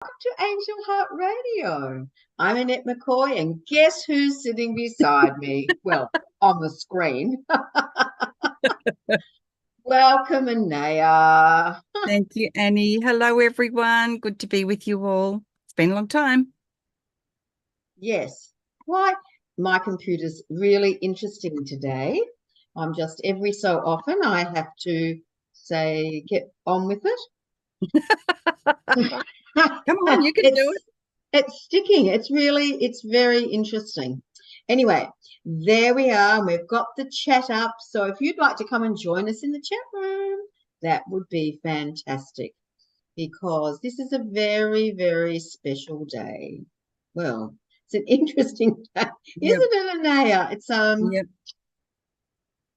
To Angel Heart Radio. I'm Annette McCoy, and guess who's sitting beside me? Well, on the screen. Welcome, Anayah. Thank you, Annie. Hello, everyone. Good to be with you all. It's been a long time. Yes, quite. My computer's really interesting today. I'm just every so often I have to say, get on with it. Come on, you can do It's it's sticking. It's very interesting. Anyway, there we are. We've got the chat up. So if you'd like to come and join us in the chat room, that would be fantastic because this is a very, very special day. Well, it's an interesting day, it. Yep, isn't it, Anaya? It's yep,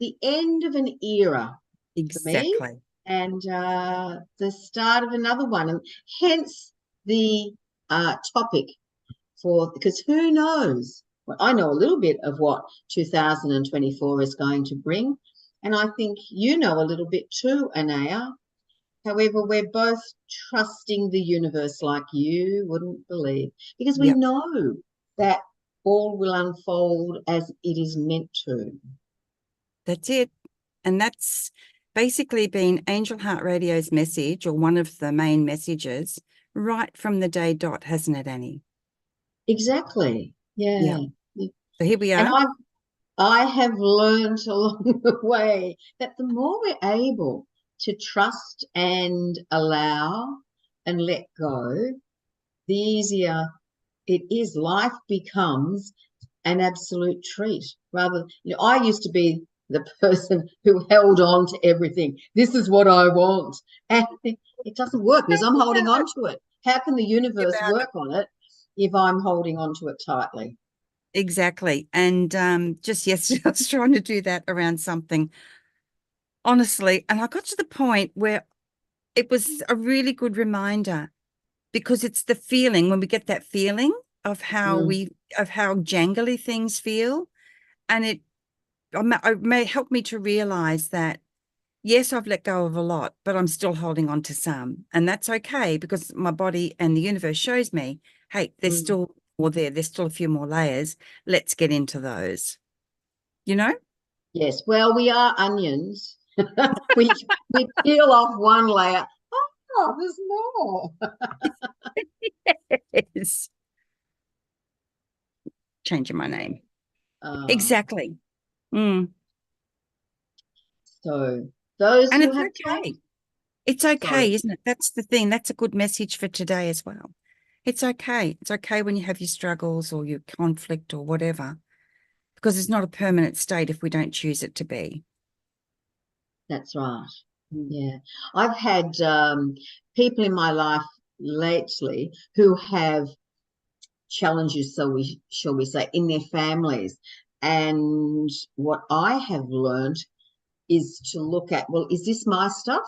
the end of an era for me exactly. and the start of another one, and hence the topic for, because who knows? Well, I know a little bit of what 2024 is going to bring, and I think you know a little bit too, Anaya. However, we're both trusting the universe like you wouldn't believe, because we Yep, know that all will unfold as it is meant to. that's it. And that's basically been Angel Heart Radio's message, or one of the main messages, right from the day dot, hasn't it, Annie? Exactly. Yeah. Yeah. So here we And are. I have learned along the way that the more we're able to trust and allow and let go, the easier it is. Life becomes an absolute treat. Rather, I used to be the person who held on to everything. This is what I want. And it doesn't work because Tell I'm me holding about on it. to it. How can the Tell me universe about it. work on it if I'm holding on to it tightly? Exactly. And just yesterday, I was trying to do that around something, honestly. And I got to the point where it was a really good reminder, because it's the feeling, when we get that feeling of Mm. how jangly things feel. And it may help me to realize that, yes, I've let go of a lot, but I'm still holding on to some. And that's okay, because my body and the universe shows me, hey, there's Mm. still more there. There's still a few more layers. Let's get into those, you know? Yes, well, we are onions. we we peel off one layer. Oh, there's more. Yes. Changing my name. Uh, Exactly. Mm. so those And who it's have time, okay. It's okay, sorry, isn't it? That's the thing. That's a good message for today as well. It's okay. It's okay when you have your struggles or your conflict or whatever, because it's not a permanent state if we don't choose it to be. that's right. Mm. Yeah, I've had people in my life lately who have challenges, so we shall we say, in their families, and what I have learned is to look at, well, is this my stuff?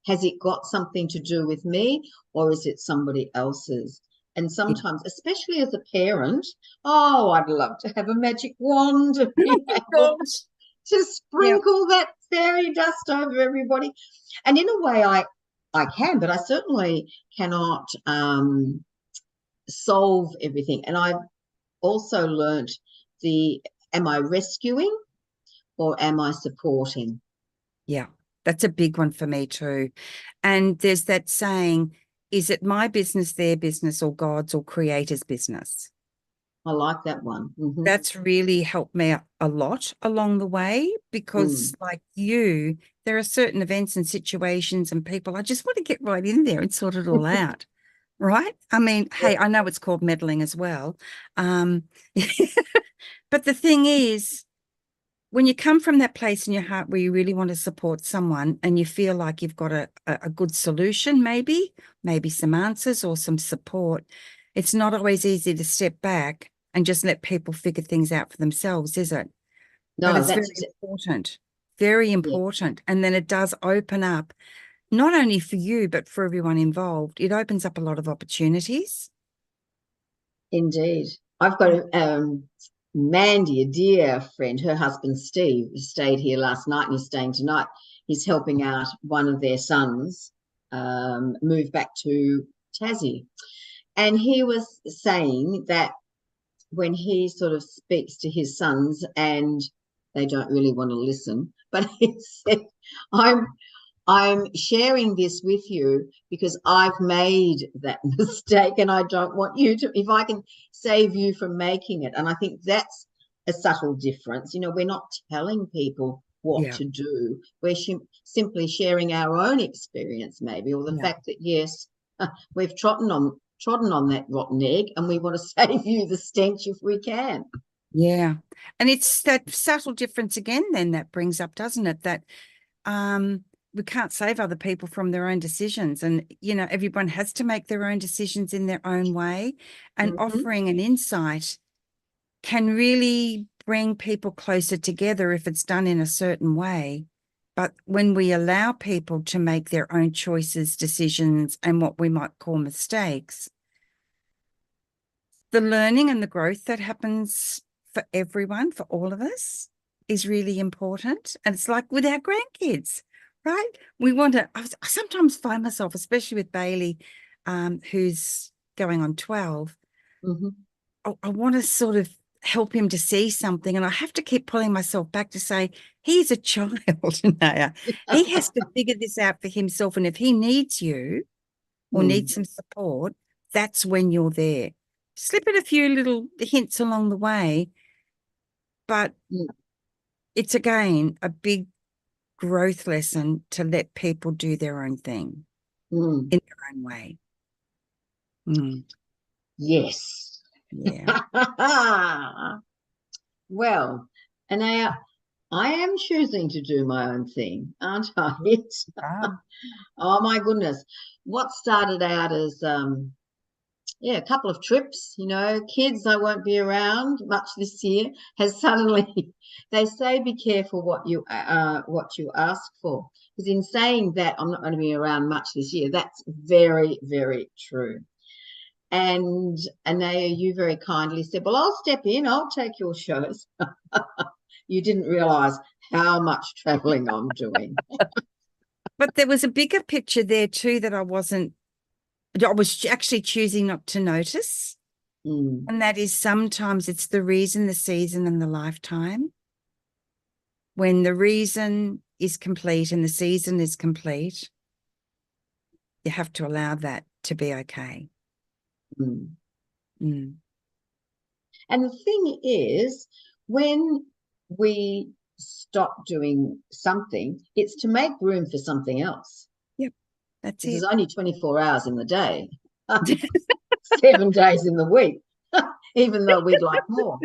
Has it got something to do with me, or is it somebody else's? And Yeah. sometimes, especially as a parent, oh, I'd love to have a magic wand and Oh be my able gosh. to Yeah. sprinkle that fairy dust over everybody. And in a way, I can, but I certainly cannot solve everything. And I've also learnt the, am I rescuing or am I supporting? Yeah. That's a big one for me too. And there's that saying, is it my business, their business, or God's or creator's business? I like that one. Mm-hmm. That's really helped me a lot along the way, because Mm. like you, there are certain events and situations and people, I just want to get right in there and sort it all out. Right? I mean, hey, I know it's called meddling as well. Um, but the thing is, when you come from that place in your heart where you really want to support someone and you feel like you've got a good solution, maybe some answers or some support, it's not always easy to step back and just let people figure things out for themselves, is it? But No, it's that's very exactly, important, very yeah, important. And then it does open up, not only for you, but for everyone involved. It opens up a lot of opportunities. indeed. I've got Mandy, a dear friend, her husband Steve stayed here last night and he's staying tonight. He's helping out one of their sons move back to Tassie. And he was saying that when he sort of speaks to his sons and they don't really want to listen, but he said, I'm I'm sharing this with you because I've made that mistake and I don't want you to, if I can save you from making it. And I think that's a subtle difference. You know, we're not telling people what Yeah. to do. We're simply sharing our own experience, maybe, or the Yeah. fact that, yes, we've trodden on that rotten egg and we want to save you the stench if we can. Yeah. And it's that subtle difference again, then that brings up, doesn't it? That we can't save other people from their own decisions. And, you know, everyone has to make their own decisions in their own way. And Mm-hmm. offering an insight can really bring people closer together if it's done in a certain way. But when we allow people to make their own choices, decisions, and what we might call mistakes, the learning and the growth that happens for everyone, for all of us, is really important. And it's like with our grandkids, right? We want to, I sometimes find myself, especially with Bailey, who's going on 12, Mm-hmm. I want to sort of help him to see something. And I have to keep pulling myself back to say, he's a child, Anayah. He has to figure this out for himself. And if he needs you or Mm, needs some support, that's when you're there. Slip in a few little hints along the way, but mm, it's again a big growth lesson to let people do their own thing mm. in their own way. Mm, Yes. yeah. Well, Anaya, I am choosing to do my own thing, aren't I? It's, Ah, oh my goodness. What started out as yeah, a couple of trips, you know, kids I won't be around much this year has suddenly they say be careful what you ask for. Because in saying that I'm not going to be around much this year, that's very, very true. And Anaya, you very kindly said, well, I'll step in, I'll take your shows. You didn't realize how much traveling I'm doing. but there was a bigger picture there too that I was actually choosing not to notice. Mm, And that is sometimes it's the reason, the season, and the lifetime. When the reason is complete and the season is complete, you have to allow that to be okay. mm. Mm. And the thing is, when we stop doing something, it's to make room for something else. Yep, that's Because there's it. only 24 hours in the day, 7 days in the week, even though we'd like more.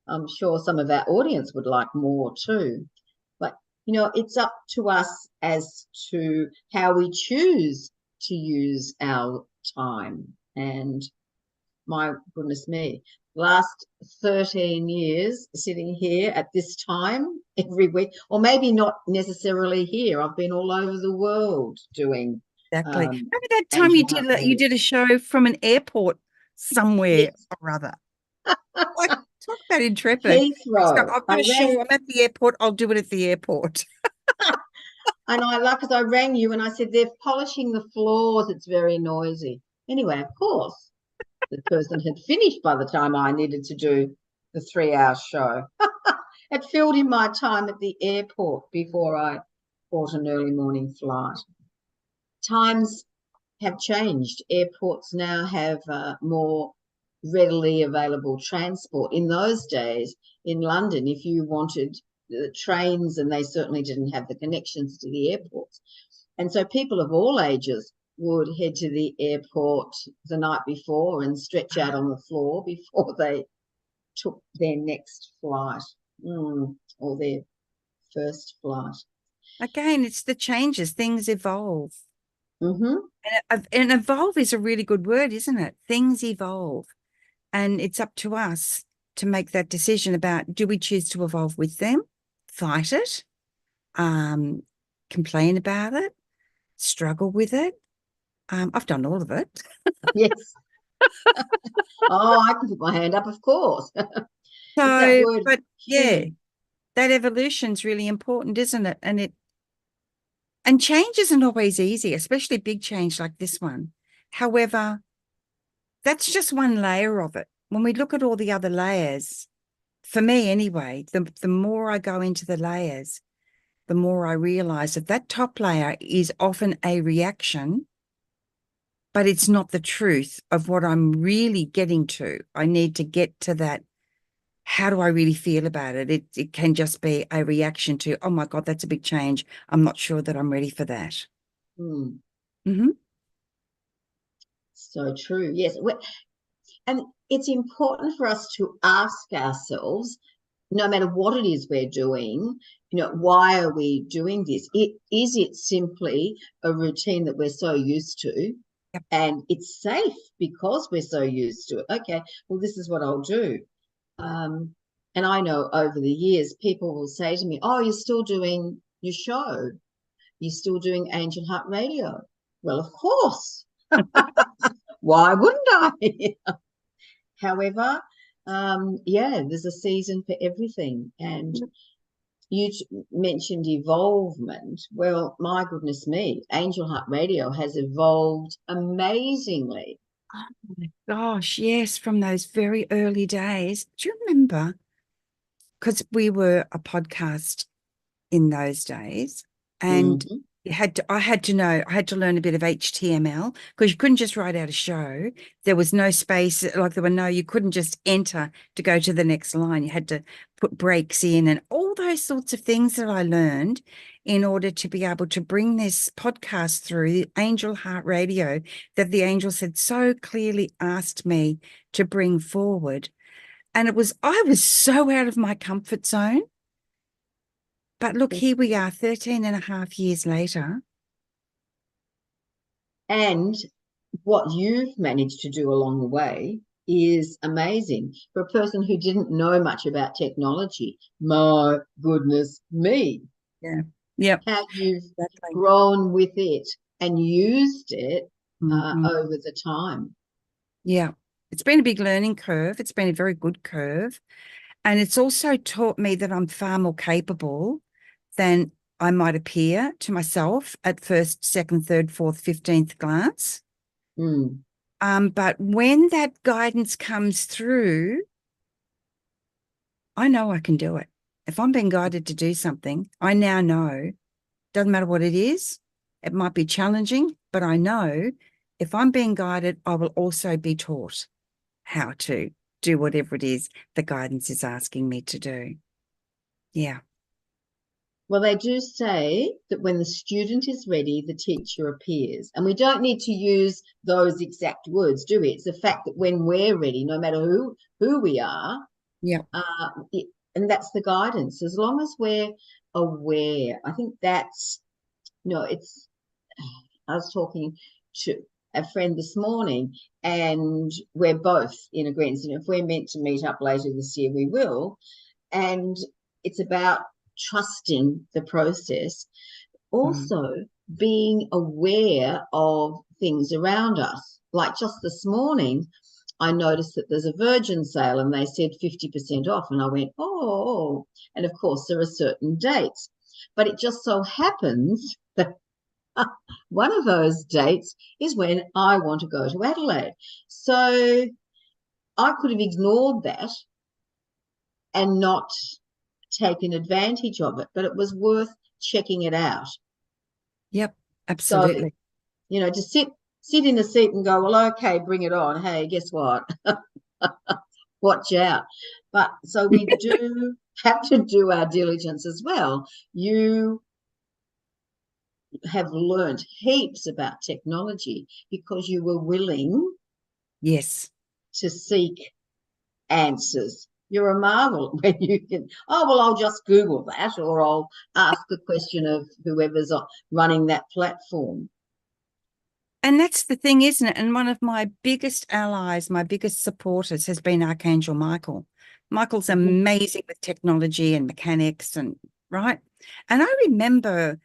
I'm sure some of our audience would like more too. But, you know, it's up to us as to how we choose to use our time. And my goodness me, last 13 years sitting here at this time every week, or maybe not necessarily here. I've been all over the world doing Exactly. Remember that time Angel Heart you reading. did a show from an airport somewhere Yes, or other? Like, talk about intrepid. So Heathrow. I've got I a show. rang I'm at the airport. I'll do it at the airport. and I like as I rang you and I said they're polishing the floors. It's very noisy. Anyway, of course, the person had finished by the time I needed to do the 3 hour show. It filled in my time at the airport before I caught an early morning flight. Times have changed. Airports now have more readily available transport. In those days in London, if you wanted the trains, and they certainly didn't have the connections to the airports. And so people of all ages would head to the airport the night before and stretch out on the floor before they took their next flight or their first flight. Again, it's the changes. Things evolve. Mm-hmm. And evolve is a really good word, isn't it? Things evolve. And it's up to us to make that decision about, do we choose to evolve with them, fight it, um, complain about it, struggle with it? I've done all of it. Yes. Oh, I can put my hand up, of course. It's that So, word but yeah, human. that evolution's really important, isn't it? And change isn't always easy, especially big change like this one. However, that's just one layer of it. When we look at all the other layers, for me anyway, the more I go into the layers, the more I realize that that top layer is often a reaction, but it's not the truth of what I'm really getting to. I need to get to that. How do I really feel about it? It can just be a reaction to, oh my God, that's a big change. I'm not sure that I'm ready for that. Mm. Mm-hmm. So true. Yes. And it's important for us to ask ourselves, no matter what it is we're doing, why are we doing this? Is it simply a routine that we're so used to? Yep. And it's safe because we're so used to it. Okay, well, this is what I'll do. And I know over the years, people will say to me, oh, you're still doing your show. You're still doing Angel Heart Radio. Well, of course. Why wouldn't I? However, there's a season for everything. And you mentioned evolvement. Well, my goodness me, Angel Heart Radio has evolved amazingly. Oh my gosh, yes, from those very early days. Do you remember? Because we were a podcast in those days, and Mm-hmm. I had to learn a bit of HTML because you couldn't just write out a show. There was no space, you couldn't just enter to go to the next line. You had to put breaks in and all those sorts of things that I learned in order to be able to bring this podcast through Angel Heart Radio that the angels had so clearly asked me to bring forward. And I was so out of my comfort zone. But look, here we are 13 and a half years later. And what you've managed to do along the way is amazing for a person who didn't know much about technology. My goodness me. Yeah. Yep. How you've Exactly. grown with it and used it Mhm. over the time. Yeah. It's been a big learning curve. It's been a very good curve. And it's also taught me that I'm far more capable than I might appear to myself at first, second, third, fourth, 15th glance. Mm. But when that guidance comes through, I know I can do it. If I'm being guided to do something, I now know, doesn't matter what it is, it might be challenging, but I know if I'm being guided, I will also be taught how to do whatever it is the guidance is asking me to do. Yeah. Well, they do say that when the student is ready, the teacher appears. And we don't need to use those exact words, do we? It's the fact that when we're ready, no matter who we are, Yeah. And that's the guidance. As long as we're aware, I think that's, it's, I was talking to a friend this morning, and we're both in agreement. And if we're meant to meet up later this year, we will. And it's about trusting the process, also being aware of things around us. Like just this morning, I noticed that there's a Virgin sale and they said 50% off. And I went, oh, and of course, there are certain dates. But it just so happens that one of those dates is when I want to go to Adelaide. So I could have ignored that and not taken advantage of it, but it was worth checking it out. Yep. So, Absolutely. to sit in the seat and go, well, okay, bring it on. Hey, guess what? Watch out. But so we do have to do our diligence as well. You have learned heaps about technology because you were willing Yes. to seek answers. You're a marvel when you can, oh, well, I'll just Google that, or I'll ask a question of whoever's running that platform. And that's the thing, isn't it? And one of my biggest allies, my biggest supporters has been Archangel Michael. Michael's amazing with technology and mechanics and right. And I remember,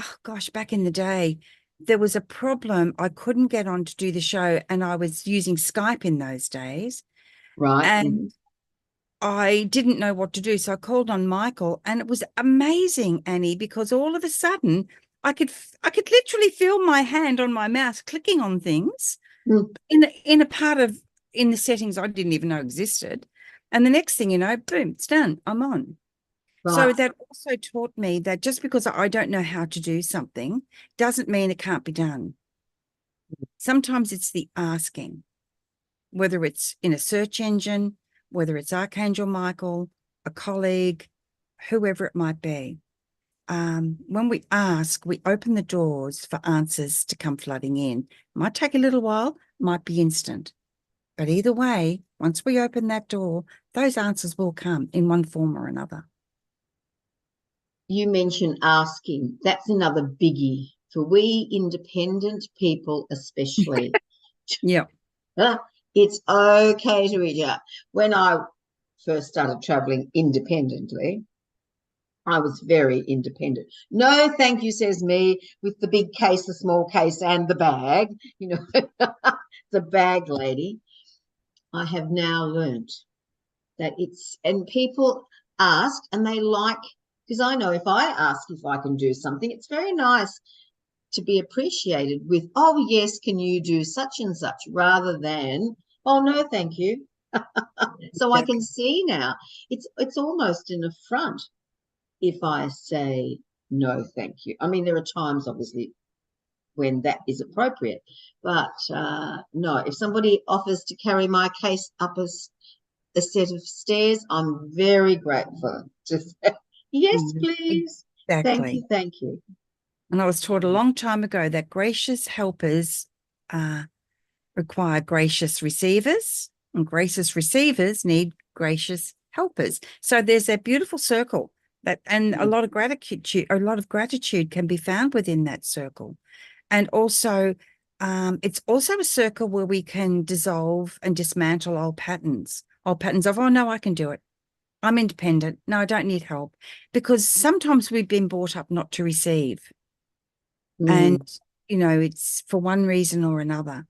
oh gosh, back in the day, there was a problem. I couldn't get on to do the show, and I was using Skype in those days. Right. And I didn't know what to do. So I called on Michael, and it was amazing, Annie, because all of a sudden I could literally feel my hand on my mouse clicking on things. Mm. in a part of in the settings I didn't even know existed. And the next thing you know, boom, it's done. I'm on. So Right. that also taught me that just because I don't know how to do something doesn't mean it can't be done. Sometimes it's the asking, whether it's in a search engine, whether it's Archangel Michael, a colleague, whoever it might be. When we ask, we open the doors for answers to come flooding in. Might take a little while, might be instant. But either way, once we open that door, those answers will come in one form or another. You mentioned asking. That's another biggie for we independent people, especially. Yeah. It's okay to reach out. When I first started traveling independently, I was very independent. No, thank you, says me, with the big case, the small case, and the bag. You know, the bag lady. I have now learnt that it's, and people ask and they like, because I know if I ask if I can do something, it's very nice to be appreciated with, oh, yes, can you do such and such, rather than, oh, no, thank you. So I can see now it's almost an affront if I say no, thank you. I mean, there are times, obviously, when that is appropriate, but no, if somebody offers to carry my case up a set of stairs, I'm very grateful. Just yes, please. Thank you, Exactly. thank you. And I was taught a long time ago that gracious helpers require gracious receivers, and gracious receivers need gracious helpers. So there's that beautiful circle that, and a lot of gratitude can be found within that circle. And also, it's also a circle where we can dissolve and dismantle old patterns of, oh no, I can do it. I'm independent. No, I don't need help. Because sometimes we've been brought up not to receive. And, Mm, it's for one reason or another.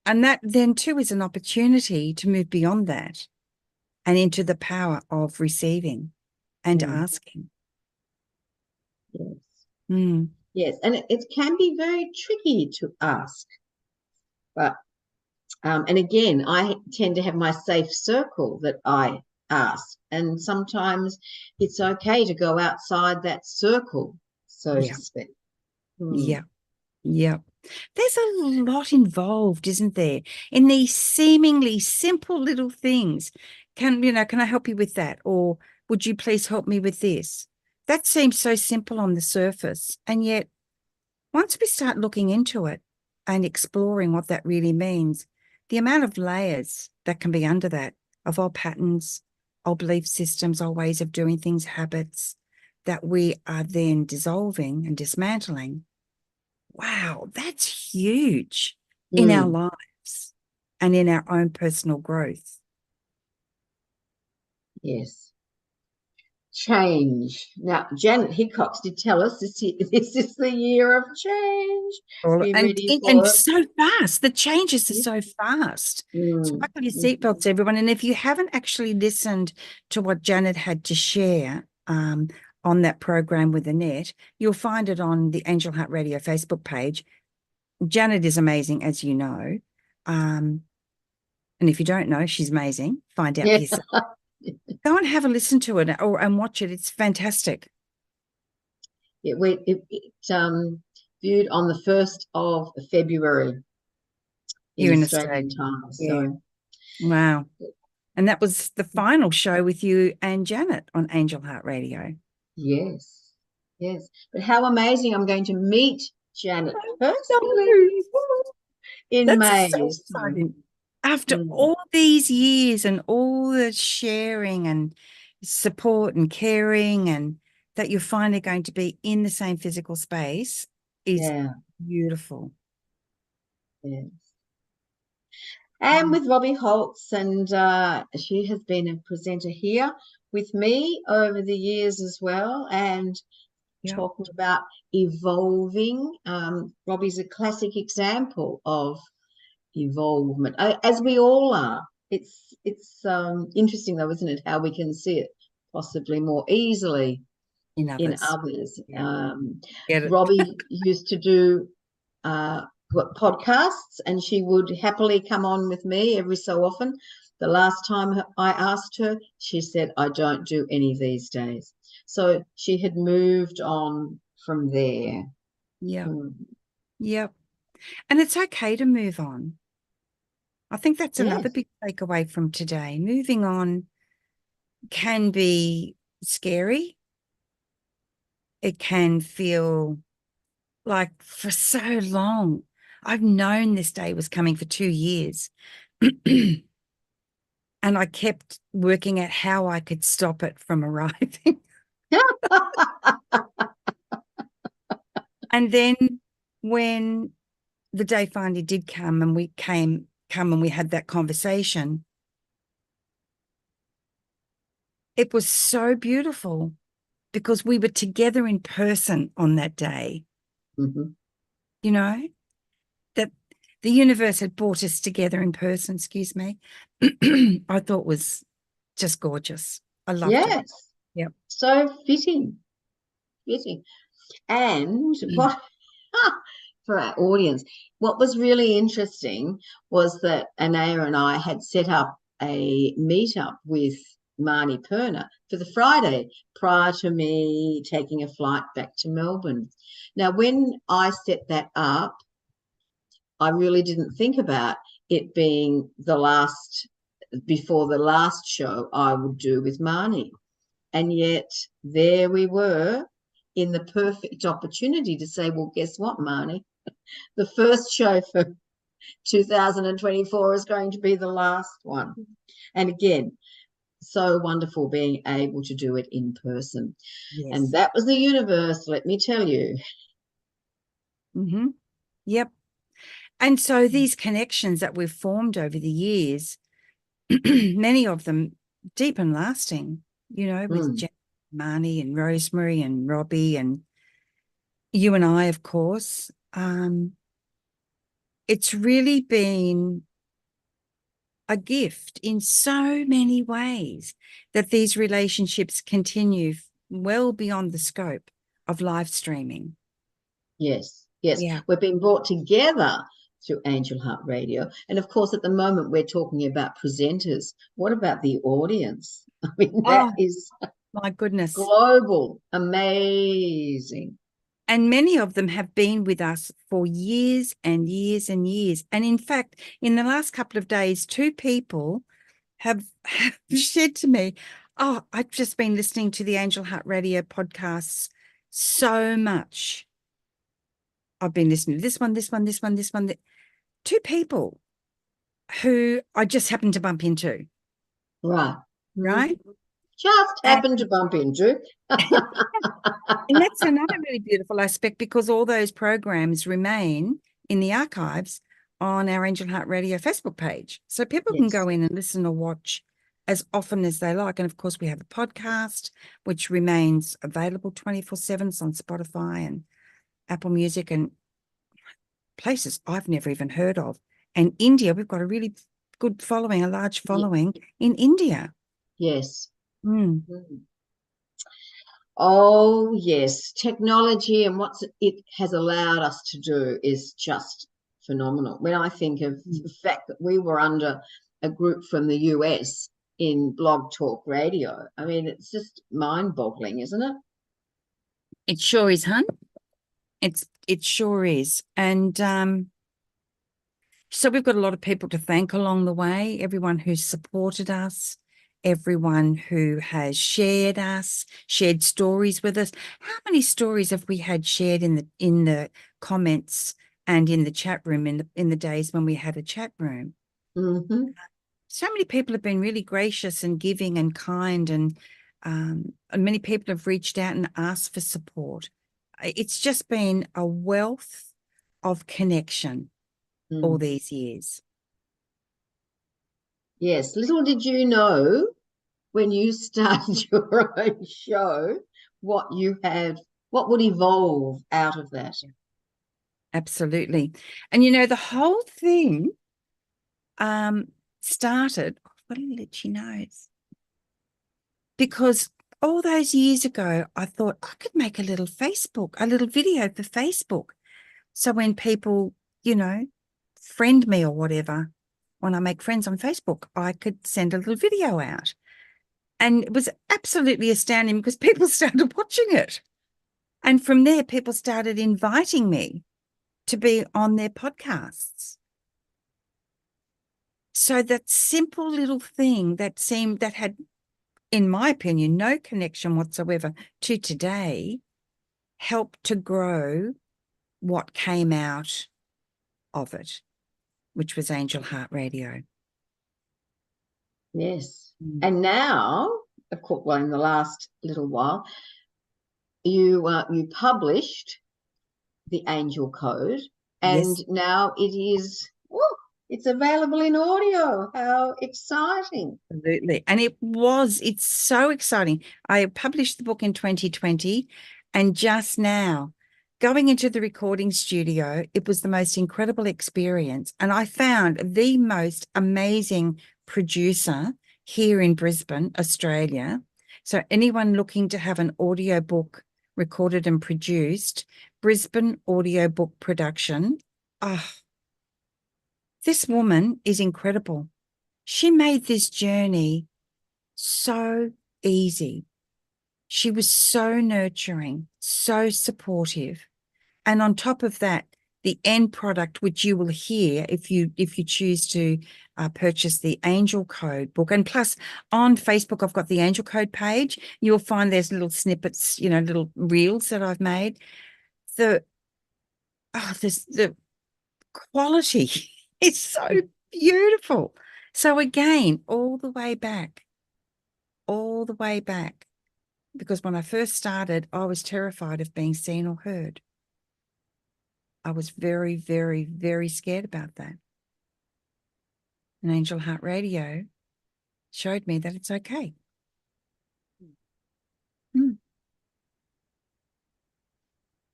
And that then too is an opportunity to move beyond that and into the power of receiving and mm, asking. yes, Mm, yes, and it can be very tricky to ask, but and again, I tend to have my safe circle that I ask, and sometimes it's okay to go outside that circle, so to yeah, speak. yeah, Mm, yeah. There's a lot involved, isn't there, in these seemingly simple little things. Can I help you with that? Or would you please help me with this? That seems so simple on the surface. And yet, once we start looking into it and exploring what that really means, the amount of layers that can be under that of our patterns, our belief systems, our ways of doing things, habits that we are then dissolving and dismantling. Wow, that's huge in our mm. lives and in our own personal growth. Yes. Change. Now, Janet Hickox did tell us this is the year of change. Be And, ready and for it. so fast. The changes are Yeah. so fast. So Mm, buckle your mm. seatbelts, everyone. And if you haven't actually listened to what Janet had to share on that program with Annette, you'll find it on the Angel Heart Radio Facebook page. Janet is amazing, as you know. And if you don't know, she's amazing. Find out for Yeah. yourself. Go and have a listen to it and watch it. It's fantastic. It viewed on the 1st of February in Here in Australian Australia. time. Yeah. So, Wow. And that was the final show with you and Janet on Angel Heart Radio. yes, yes. But how amazing! I'm going to meet Janet No, personally in that's so May. So, exciting. After mm, all these years and all the sharing and support and caring, and that you're finally going to be in the same physical space is yeah, beautiful. yeah. And with Robbie Holtz, and she has been a presenter here with me over the years as well, and Yeah, talking about evolving. Robbie's a classic example of evolvement, as we all are. It's interesting though, isn't it, how we can see it possibly more easily in in others. others. Yeah, get it. Robbie used to do podcasts, and she would happily come on with me every so often. The last time I asked her, she said, I don't do any these days. So she had moved on from there. Yeah. Mm. Yep. And it's okay to move on. I think that's another Yes. big takeaway from today. Moving on can be scary. It can feel like for so long. I've known this day was coming for 2 years. And I kept working at how I could stop it from arriving. And then when the day finally did come and we had that conversation, it was so beautiful because we were together in person on that day, Mhm. you know, that the universe had brought us together in person, excuse me. I thought was just gorgeous. I loved it. Yes. Yep. So fitting. And Mm. what for our audience, what was really interesting was that Anayah and I had set up a meetup with Marnie Perner for the Friday prior to me taking a flight back to Melbourne. Now, when I set that up, I really didn't think about it being before the last show I would do with Marnie. And yet there we were in the perfect opportunity to say, well, guess what, Marnie? The first show for 2024 is going to be the last one. And again, so wonderful being able to do it in person. And Yes. that was the universe, let me tell you. Mm-hmm. Yep. And so these connections that we've formed over the years, many of them deep and lasting, with Mm, Jen, Marnie and Rosemary and Robbie and you and I, of course. It's really been a gift in so many ways that these relationships continue well beyond the scope of live streaming. yes, yes. Yeah. We're being brought together through Angel Heart Radio. And of course, at the moment, we're talking about presenters. What about the audience? I mean, that Oh, is my goodness. global, amazing. And many of them have been with us for years and years and years. And in fact, in the last couple of days, two people have said to me, oh, I've just been listening to the Angel Heart Radio podcasts so much. I've been listening to this one, this one, this one, this one. Two people who I just happened to bump into, Right. right? Mhm. Just And, happened to bump into. and that's another really beautiful aspect because all those programs remain in the archives on our Angel Heart Radio Facebook page. So people can Yes. go in and listen or watch as often as they like. And of course, we have a podcast, which remains available 24/7 on Spotify and Apple Music and places I've never even heard of. And India, we've got a really good following, a large following in India. Yes. Mm. Mm. Oh, yes. Technology and what it has allowed us to do is just phenomenal. When I think of the fact that we were under a group from the US in Blog Talk Radio, I mean, it's just mind-boggling, isn't it? It sure is, hun. It sure is. And so we've got a lot of people to thank along the way, everyone who's supported us, everyone who has shared us, shared stories with us. How many stories have we had shared in the comments and in the chat room in the days when we had a chat room? Mm-hmm. So many people have been really gracious and giving and kind, and many people have reached out and asked for support. It's just been a wealth of connection all Mm. these years. Yes. Little did you know when you started your own show what would evolve out of that. Absolutely. And the whole thing started, I've got a little itchy nose, because all those years ago, I thought I could make a little video for Facebook. So when people friend me or whatever. When I make friends on Facebook, I could send a little video out. And it was absolutely astounding because people started watching it. And from there, people started inviting me to be on their podcasts. So that simple little thing that had, in my opinion, no connection whatsoever to today, helped to grow what came out of it, which was Angel Heart Radio. Yes. And now, of course, well, in the last little while, you published the Angel Code, and Yes. now it's available in audio. How exciting! Absolutely. And it's so exciting. I published the book in 2020, and just now, going into the recording studio, it was the most incredible experience. And I found the most amazing producer here in Brisbane, Australia. So anyone looking to have an audio book recorded and produced, Brisbane Audiobook Production. This woman is incredible. She made this journey so easy. She was so nurturing, so supportive. And on top of that, the end product, which you will hear if you choose to purchase the Angel Code book. And plus, on Facebook, I've got the Angel Code page. You'll find there's little snippets, little reels that I've made. The quality is so beautiful. So again, all the way back, because when I first started, I was terrified of being seen or heard. I was very, very, very scared about that. And Angel Heart Radio showed me that it's okay.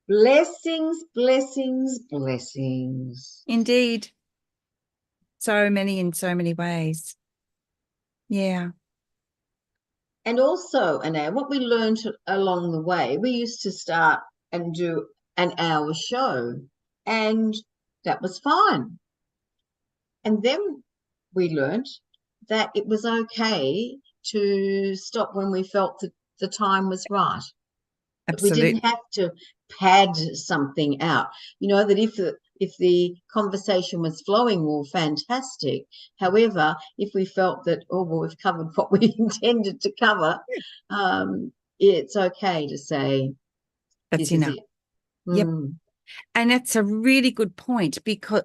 Blessings, blessings, blessings. Indeed. So many in so many ways. Yeah. And also, Anayah, what we learned along the way, we used to start and do an hour show, and that was fine. And then we learned that it was okay to stop when we felt that the time was right. That we Absolutely. didn't have to pad something out. That if the conversation was flowing, well, fantastic. However, if we felt that, we've covered what we intended to cover, it's okay to say, That's this is enough. it. Yep. And that's a really good point because,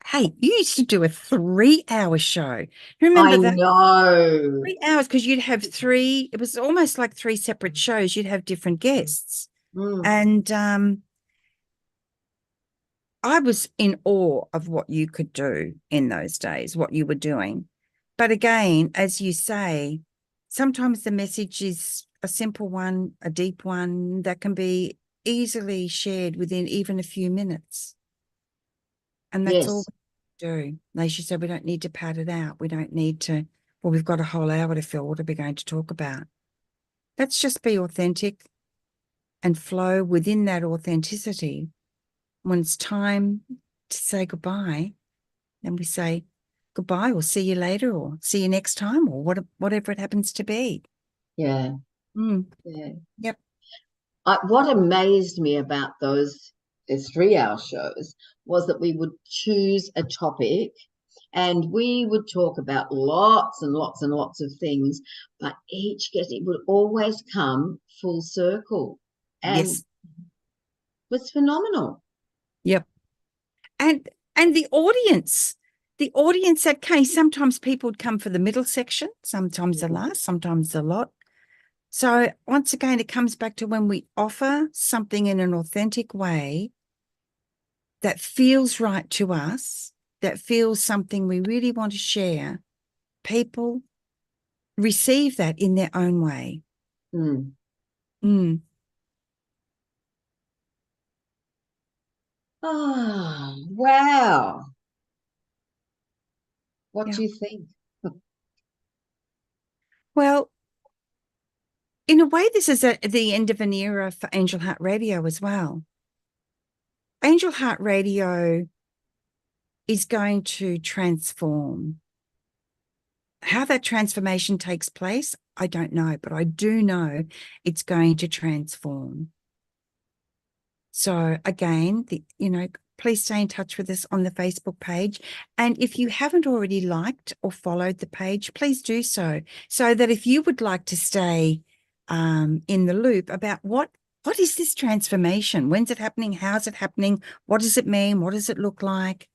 hey, you used to do a 3-hour show. Remember that? I know. 3 hours, because you'd have it was almost like 3 separate shows. You'd have different guests. And I was in awe of what you could do in those days, what you were doing. But again, as you say, sometimes the message is a simple one, a deep one that can be easily shared within even a few minutes. And that's all we do. As you said, we don't need to pad it out. We don't need to, we've got a whole hour to fill. What are we going to talk about? Let's just be authentic and flow within that authenticity. When it's time to say goodbye, then we say goodbye or see you later or see you next time or whatever it happens to be. Yeah. Yeah. Yep. What amazed me about those 3-hour shows was that we would choose a topic and we would talk about lots and lots and lots of things, but each guest, it would always come full circle. And yes. was phenomenal. Yep. And the audience that came, sometimes people would come for the middle section, sometimes the last, sometimes the lot. So once again, it comes back to when we offer something in an authentic way that feels right to us, that feels something we really want to share, people receive that in their own way. Oh, wow. What do you think? Well, in a way, this is the end of an era for Angel Heart Radio as well. Angel Heart Radio is going to transform. How that transformation takes place, I don't know, but I do know it's going to transform. So again, please stay in touch with us on the Facebook page. And if you haven't already liked or followed the page, please do so that if you would like to stay in the loop about what is this transformation? When's it happening? How's it happening? What does it mean? What does it look like?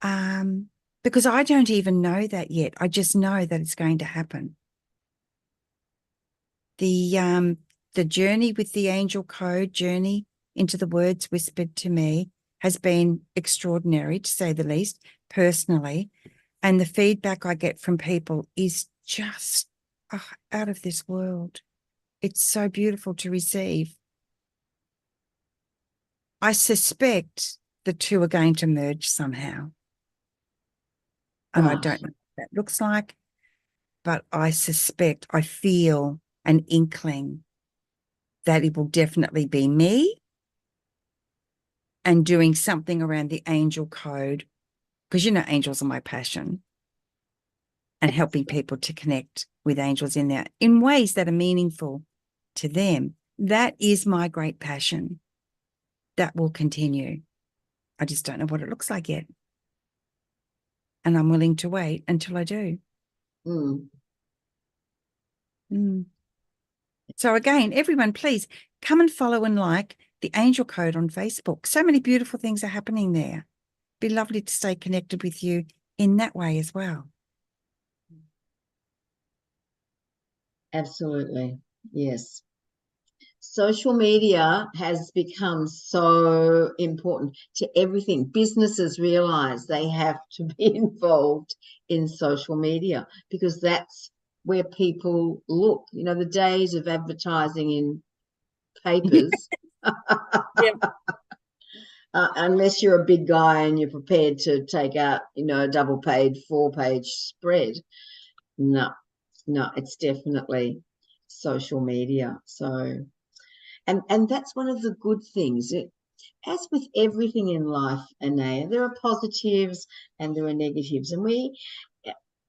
Because I don't even know that yet. I just know that it's going to happen. The journey with the angel code, journey into the words whispered to me, has been extraordinary, to say the least, personally. And the feedback I get from people is just out of this world. It's so beautiful to receive. I suspect the two are going to merge somehow. And I don't know what that looks like, but I suspect, I feel an inkling that it will definitely be me and doing something around the angel code, because angels are my passion, and helping people to connect with angels in ways that are meaningful to them. That is my great passion. That will continue. I just don't know what it looks like yet. And I'm willing to wait until I do. So again, everyone, please come and follow and like the Angel Code on Facebook. So many beautiful things are happening there. Be lovely to stay connected with you in that way as well. Absolutely. Yes. Social media has become so important to everything. Businesses realize they have to be involved in social media because that's where people look. The days of advertising in papers, unless you're a big guy and you're prepared to take out, a double-page, 4-page spread. No, it's definitely social media. So, and that's one of the good things. As with everything in life, Anayah, there are positives and there are negatives. And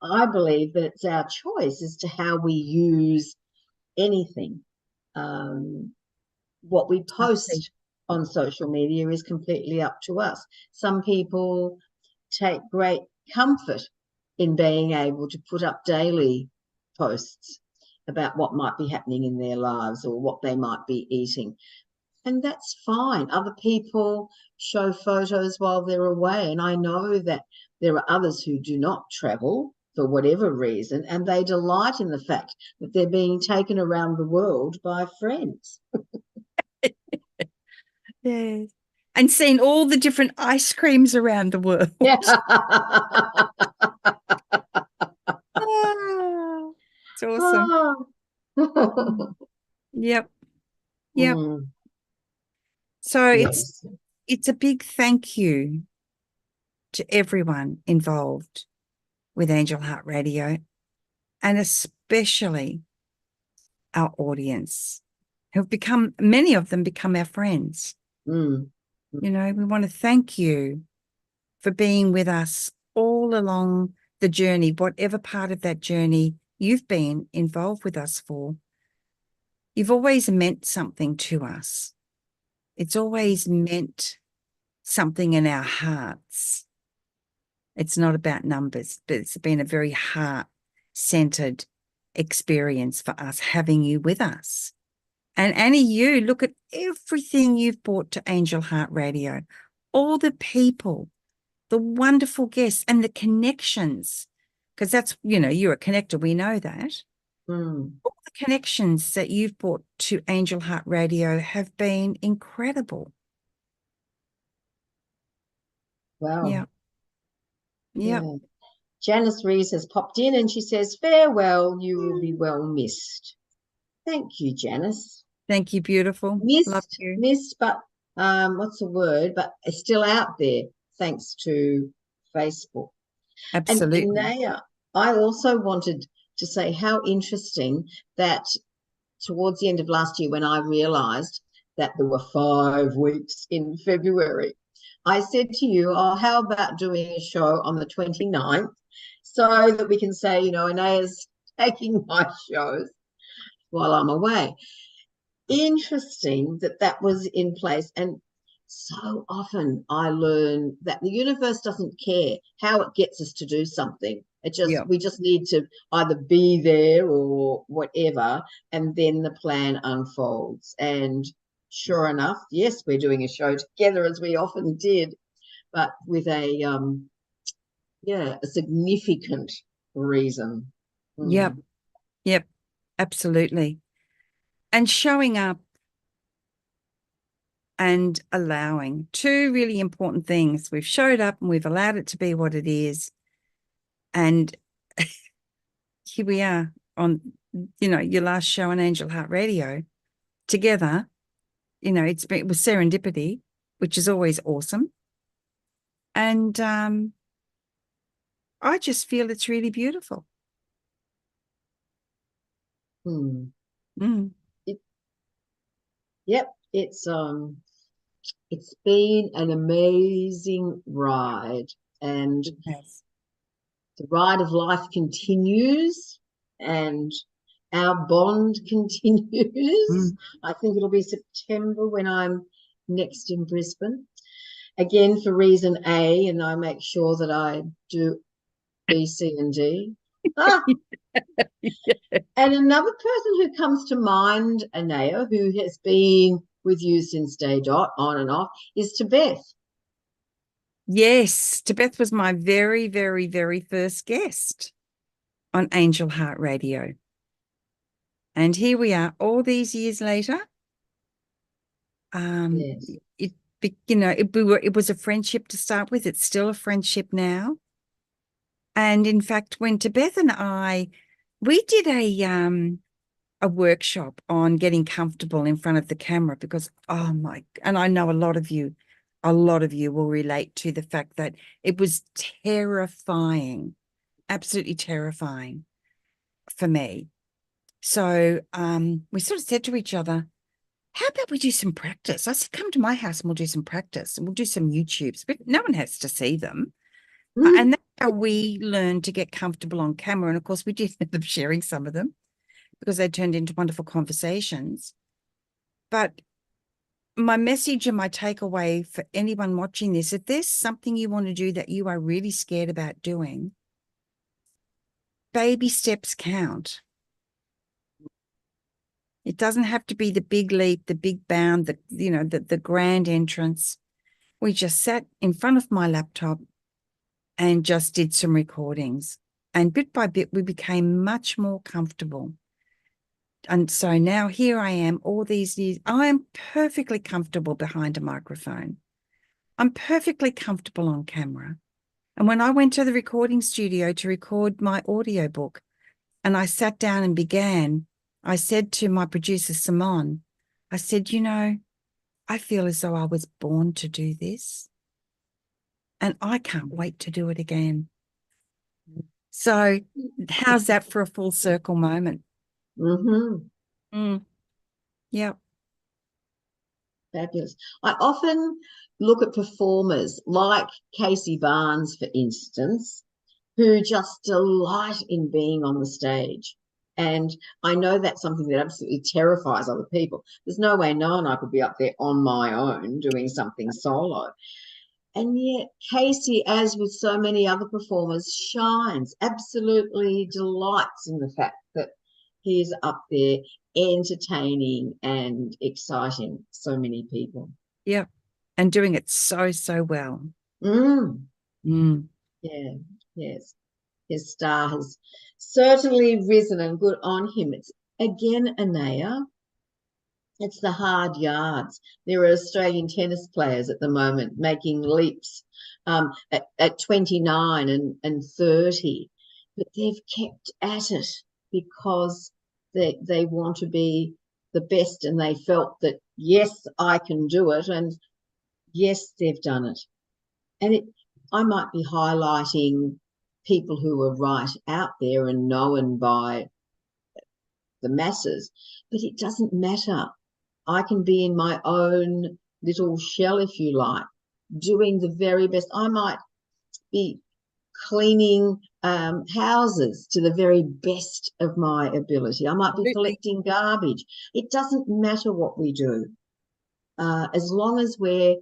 I believe that it's our choice as to how we use anything. What we post on social media is completely up to us. Some people take great comfort in being able to put up daily posts about what might be happening in their lives or what they might be eating. And that's fine. Other people show photos while they're away. And I know that there are others who do not travel for whatever reason, and they delight in the fact that they're being taken around the world by friends. Yes. And seeing all the different ice creams around the world. Yeah. Oh, it's awesome. Yep. So yes. it's a big thank you to everyone involved with Angel Heart Radio, and especially our audience, who've many of them become our friends. We want to thank you for being with us all along the journey, whatever part of that journey you've been involved with us for. You've always meant something to us. It's always meant something in our hearts. It's not about numbers, but it's been a very heart-centered experience for us having you with us. And Annie, you look at everything you've brought to Angel Heart Radio, all the people, the wonderful guests and the connections, because that's, you're a connector. We know that. All the connections that you've brought to Angel Heart Radio have been incredible. Wow. Yeah. Yeah. Janice Rees has popped in and she says, farewell, you will be well missed. Thank you, Janice. Thank you, beautiful. Love you. Missed, but what's the word? But it's still out there thanks to Facebook. Absolutely. And Anayah, I also wanted to say how interesting that towards the end of last year when I realised that there were 5 weeks in February, I said to you, oh, how about doing a show on the 29th so that we can say, Anayah's taking my shows while I'm away. Interesting that that was in place. And so often I learn that the universe doesn't care how it gets us to do something. Yeah. We just need to either be there or whatever, and then the plan unfolds. And sure enough, yes, we're doing a show together as we often did, but with a significant reason. Yep. Mm. Yep. Absolutely. And showing up and allowing, two really important things. We've showed up and we've allowed it to be what it is. And here we are on, your last show on Angel Heart Radio together. It was serendipity, which is always awesome. And I just feel it's really beautiful. Mm. Mm. Yep, it's been an amazing ride, and Yes. the ride of life continues, and our bond continues. Mm. I think it'll be September when I'm next in Brisbane. Again, for reason A, and I make sure that I do B, C, and D. Ah, and another person who comes to mind, Anayah, who has been with you since day dot, on and off, is to Beth. Yes, Beth was my very, very, very first guest on Angel Heart Radio. And here we are all these years later. Yes. It was a friendship to start with. It's still a friendship now. And in fact, when Beth and we did a workshop on getting comfortable in front of the camera because, and I know a lot of you will relate to the fact that it was terrifying, absolutely terrifying for me. So we sort of said to each other, how about we do some practice? I said, come to my house and we'll do some practice and we'll do some YouTubes, but no one has to see them. And that's how we learned to get comfortable on camera. And of course, we did end up sharing some of them because they turned into wonderful conversations. But my message and my takeaway for anyone watching this, if there's something you want to do that you are really scared about doing, baby steps count. It doesn't have to be the big leap, the big bound, the grand entrance. We just sat in front of my laptop and just did some recordings. And bit by bit, we became much more comfortable. And so now here I am all these years. I am perfectly comfortable behind a microphone. I'm perfectly comfortable on camera. And when I went to the recording studio to record my audiobook and I sat down and began, I said to my producer, Simone, I said, I feel as though I was born to do this. And I can't wait to do it again. So how's that for a full circle moment? Mm-hmm. Yep. Fabulous. I often look at performers like Casey Barnes, for instance, who just delight in being on the stage. And I know that's something that absolutely terrifies other people. There's no way no one I could be up there on my own doing something solo. And yet Casey, as with so many other performers, shines, absolutely delights in the fact that he's up there entertaining and exciting so many people. Yep. And doing it so, so well. Mm. Mm. Yeah, yes. His star has certainly risen, and good on him. It's again, Anayah, it's the hard yards. There are Australian tennis players at the moment making leaps at 29 and 30, but they've kept at it because they want to be the best, and they felt that, yes, I can do it, and yes, they've done it. And I might be highlighting people who are right out there and known by the masses, but it doesn't matter. I can be in my own little shell, if you like, doing the very best. I might be cleaning houses to the very best of my ability. I might be Absolutely. collecting garbage. It doesn't matter what we do, as long as we're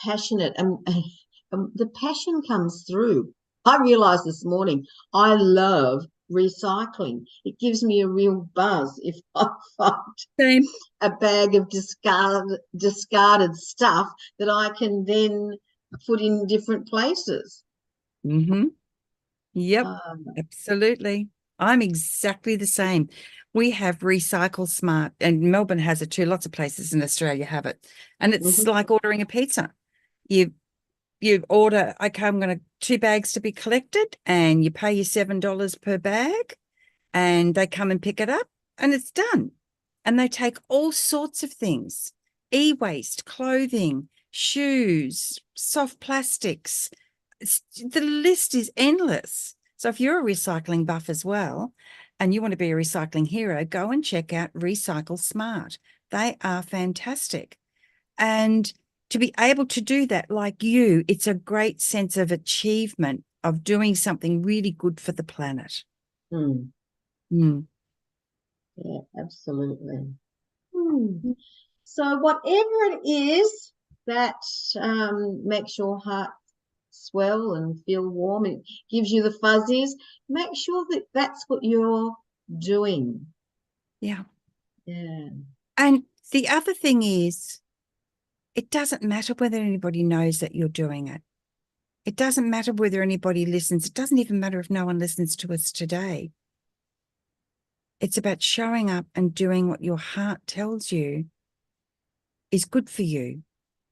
passionate, and the passion comes through. I realized this morning I love recycling. It gives me a real buzz if I find Same. a bag of discarded stuff that I can then put in different places. Mm-hmm. Yep, Um, absolutely. I'm exactly the same. We have Recycle Smart, and Melbourne has it too. Lots of places in Australia have it. And it's mhm. like ordering a pizza. You you order, okay, I'm going to 2 bags to be collected, and you pay your $7 per bag, and they come and pick it up, and it's done. And they take all sorts of things, e-waste, clothing, shoes, soft plastics. The list is endless. So if you're a recycling buff as well, and you want to be a recycling hero, go and check out Recycle Smart. They are fantastic. And to be able to do that like you, it's a great sense of achievement of doing something really good for the planet. Mm, Mm. yeah, absolutely. So whatever it is that makes your heart swell and feel warm, it gives you the fuzzies, make sure that that's what you're doing. Yeah. Yeah. And the other thing is, it doesn't matter whether anybody knows that you're doing it. It doesn't matter whether anybody listens. It doesn't even matter if no one listens to us today. It's about showing up and doing what your heart tells you is good for you,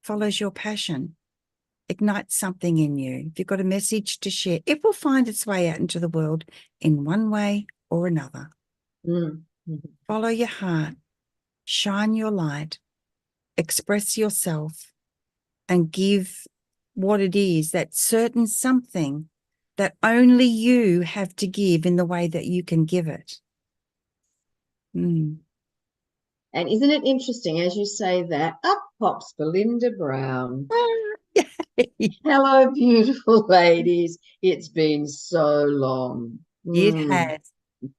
follows your passion, ignites something in you. If you've got a message to share, it will find its way out into the world in one way or another. Mm. Follow your heart, shine your light, express yourself, and give what it is, that certain something that only you have to give in the way that you can give it. Mm. And isn't it interesting, as you say that, up pops Belinda Brown. Hello, beautiful ladies. It's been so long. It Mm, has.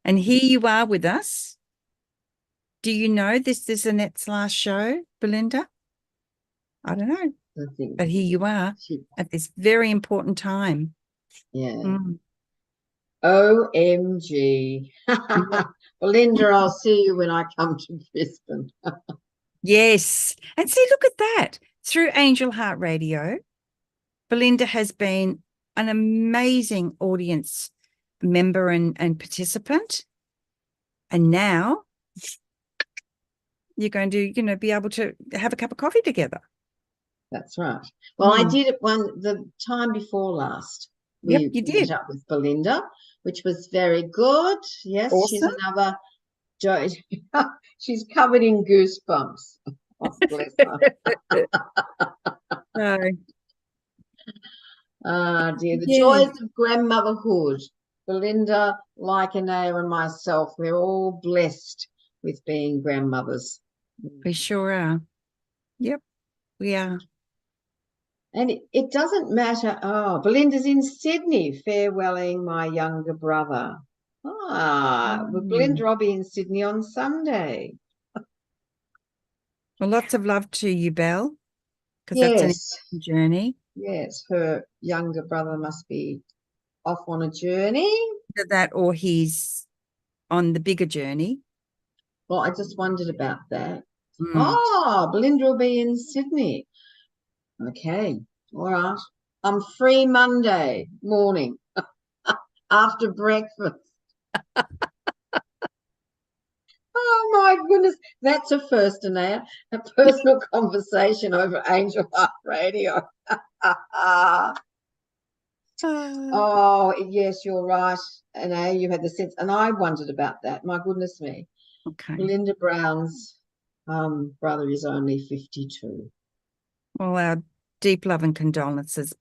And here you are with us. Do you know this is Annette's last show, Belinda? I don't know. I think But here you are she, at this very important time. yeah. Mm. OMG. Yeah. Belinda, I'll see you when I come to Brisbane. Yes. And see, look at that. Through Angel Heart Radio, Belinda has been an amazing audience member and participant. And now you're going to, be able to have a cup of coffee together. That's right. Well, I Mm. did it the time before last. Yep, We you met did. up with Belinda, which was very good. Yes, she's Awesome. another. She's covered in goosebumps. Oh, bless her. So, Ah, dear, the yes, joys of grandmotherhood. Belinda, like Anayah and myself, we're all blessed with being grandmothers. we sure are. Yep, we are. And it doesn't matter. Oh, Belinda's in Sydney, farewelling my younger brother. Ah, well, Mm. Belinda, I'll be in Sydney on Sunday. Well, lots of love to you, Belle, because that's an Yes, important journey. yes, her younger brother must be off on a journey. Either that or he's on the bigger journey. Well, I just wondered about that. Mm. Oh, Belinda will be in Sydney. Okay, all right. I'm free Monday morning after breakfast. Oh my goodness, that's a first, Anayah. A personal conversation over Angel Heart Radio. Ah, Oh, yes, you're right, Anayah. You had the sense, and I wondered about that. My goodness me. okay. Belinda Brown's brother is only 52. Well, our deep love and condolences,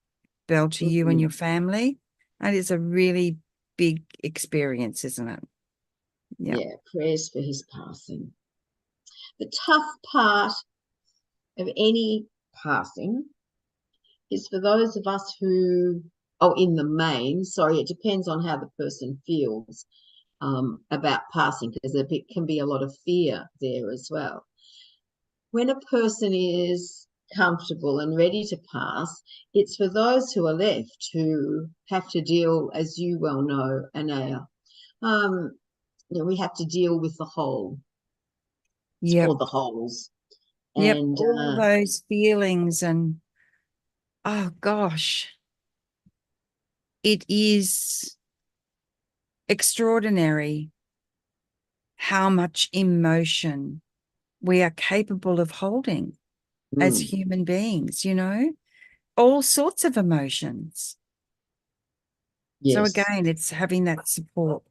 Belle, to you and Mm, your family. And it's a really big experience, isn't it? Yeah. yeah, prayers for his passing. The tough part of any passing is for those of us who, oh, in the main, sorry, it depends on how the person feels about passing, because there can be a lot of fear there as well. When a person is comfortable and ready to pass, it's for those who are left who have to deal, as you well know, Anayah, we have to deal with the whole Yep. or the holes. Yep. And All those feelings and, oh gosh, it is extraordinary how much emotion we are capable of holding as human beings, all sorts of emotions. So yes, again, it's having that support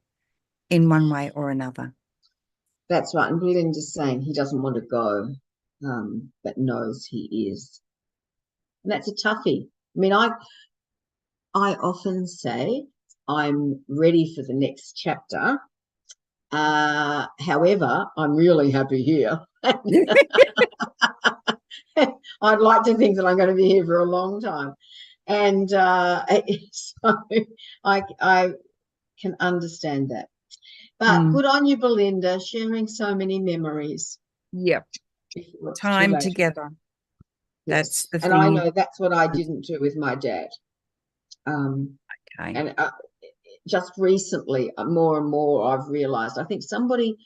in one way or another. that's right. And Belinda's saying he doesn't want to go, but knows he is. And that's a toughie. I mean, I often say I'm ready for the next chapter. However, I'm really happy here. I'd like to think that I'm going to be here for a long time. And so I can understand that. But good on you, Belinda, sharing so many memories. Yep. Before it's too Time late. together. That's Yes. the And I thing. know that's what I didn't do with my dad. Okay. And just recently, more and more, I've realised. I think somebody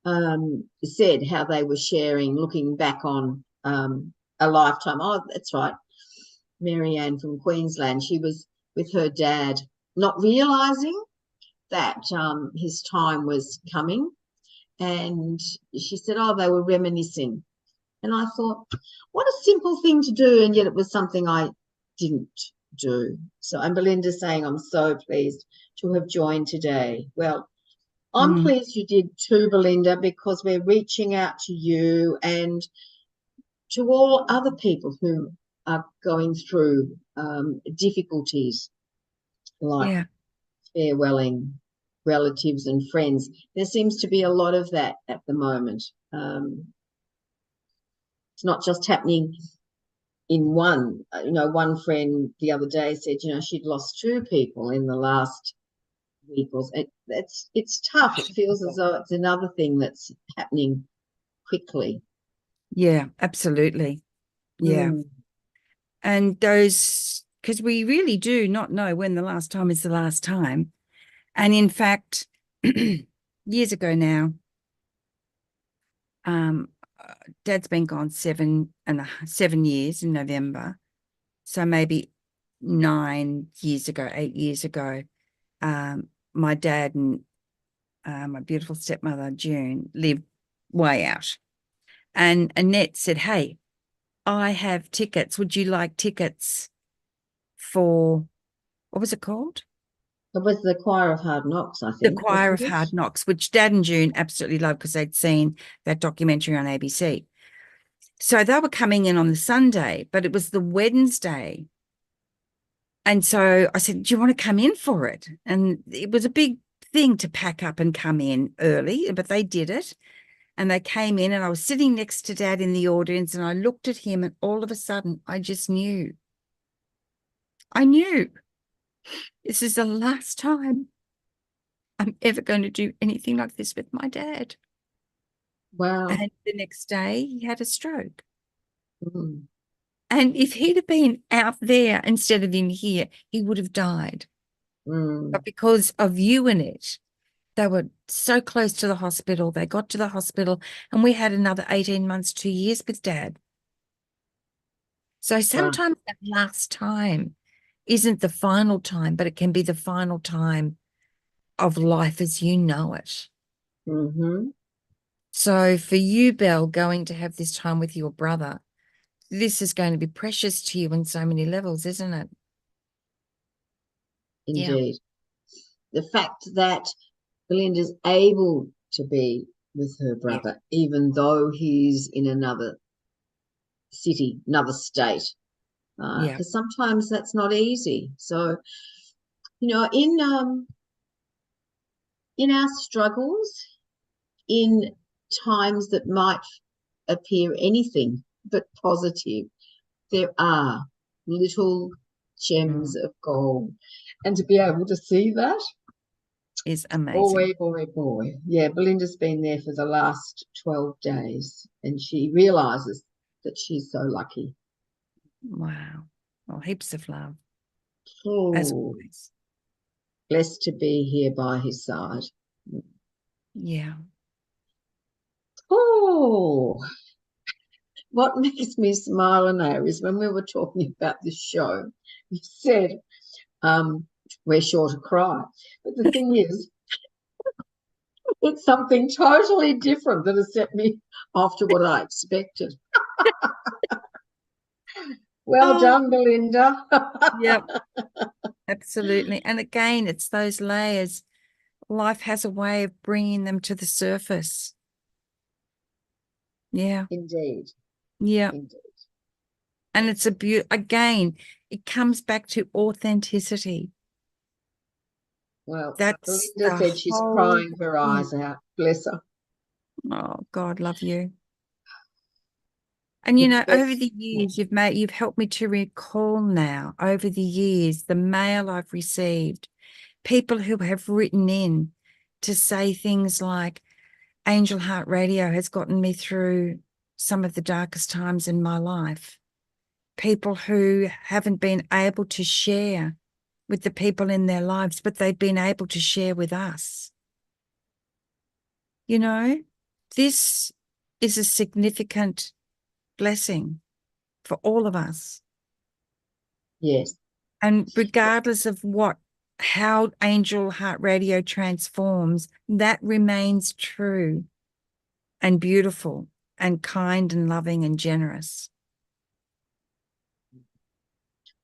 said how they were sharing, looking back on a lifetime. Oh, that's right. Marianne from Queensland. She was with her dad, not realising that his time was coming. And she said, oh, they were reminiscing. And I thought, what a simple thing to do. And yet it was something I didn't do. So, and Belinda's saying, I'm so pleased to have joined today. Well, I'm pleased you did too, Belinda, because we're reaching out to you and to all other people who are going through difficulties like farewelling relatives and friends. There seems to be a lot of that at the moment. It's not just happening in one. One friend the other day said, she'd lost two people in the last week. It's tough. It feels as though it's another thing that's happening quickly. Yeah, absolutely. Yeah. And those, because we really do not know when the last time is the last time. And in fact, years ago now, Dad's been gone 7 years in November. So maybe 9 years ago, 8 years ago, my dad and my beautiful stepmother, June, lived way out. And Annette said, hey, I have tickets. Would you like tickets for, what was it called? It was the Choir of Hard Knocks, I The think. Choir of Hard Knocks, which Dad and June absolutely loved because they'd seen that documentary on ABC. So they were coming in on the Sunday, but it was the Wednesday. And so I said, do you want to come in for it? And it was a big thing to pack up and come in early, but they did it. And they came in and I was sitting next to Dad in the audience and I looked at him and all of a sudden I just knew. I knew this is the last time I'm ever going to do anything like this with my dad. Wow. And the next day he had a stroke. Mm. And if he'd have been out there instead of in here, he would have died. But because of you and it, they were so close to the hospital. They got to the hospital and we had another 18 months, 2 years with Dad. So sometimes that last time isn't the final time, but it can be the final time of life as you know it. So for you, Belle, going to have this time with your brother, this is going to be precious to you on so many levels, isn't it? Indeed. Yeah. The fact that Belinda's able to be with her brother, even though he's in another city, another state, because sometimes that's not easy. So, in our struggles, in times that might appear anything but positive, there are little gems Mm. of gold. And to be able to see that, Is amazing. boy, boy, boy. Yeah, Belinda's been there for the last 12 days and she realizes that she's so lucky. Wow. Well, heaps of love, as Oh, always. blessed to be here by his side. Yeah. Oh, what makes me smile now is when we were talking about this show, you said, we're sure to cry. But the thing is, it's something totally different that has set me off to what I expected. Well Oh, done, Belinda. yep, absolutely. And again, it's those layers. Life has a way of bringing them to the surface. Yeah. Indeed, Yeah. indeed. And it's again, it comes back to authenticity. Well, That's Belinda the said she's whole crying her thing. eyes out. Bless her. Oh, God, love you. And It's over best. the years, you've helped me to recall now, over the years, the mail I've received, people who have written in to say things like, Angel Heart Radio has gotten me through some of the darkest times in my life. People who haven't been able to share with the people in their lives, but they've been able to share with us. You know, this is a significant blessing for all of us. Yes. And regardless of how Angel Heart Radio transforms, that remains true and beautiful and kind and loving and generous.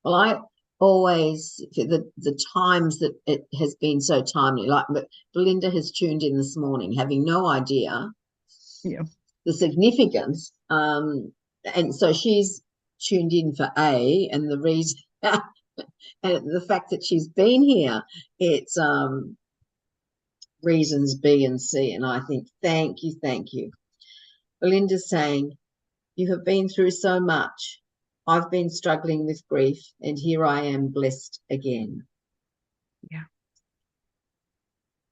Well, I always, the times that it has been so timely, like Belinda has tuned in this morning, having no idea Yeah. the significance. And so she's tuned in for A, and the reason, and the fact that she's been here, it's reasons B and C. And I think, thank you, thank you. Belinda's saying, you have been through so much. I've been struggling with grief, and here I am blessed again. Yeah.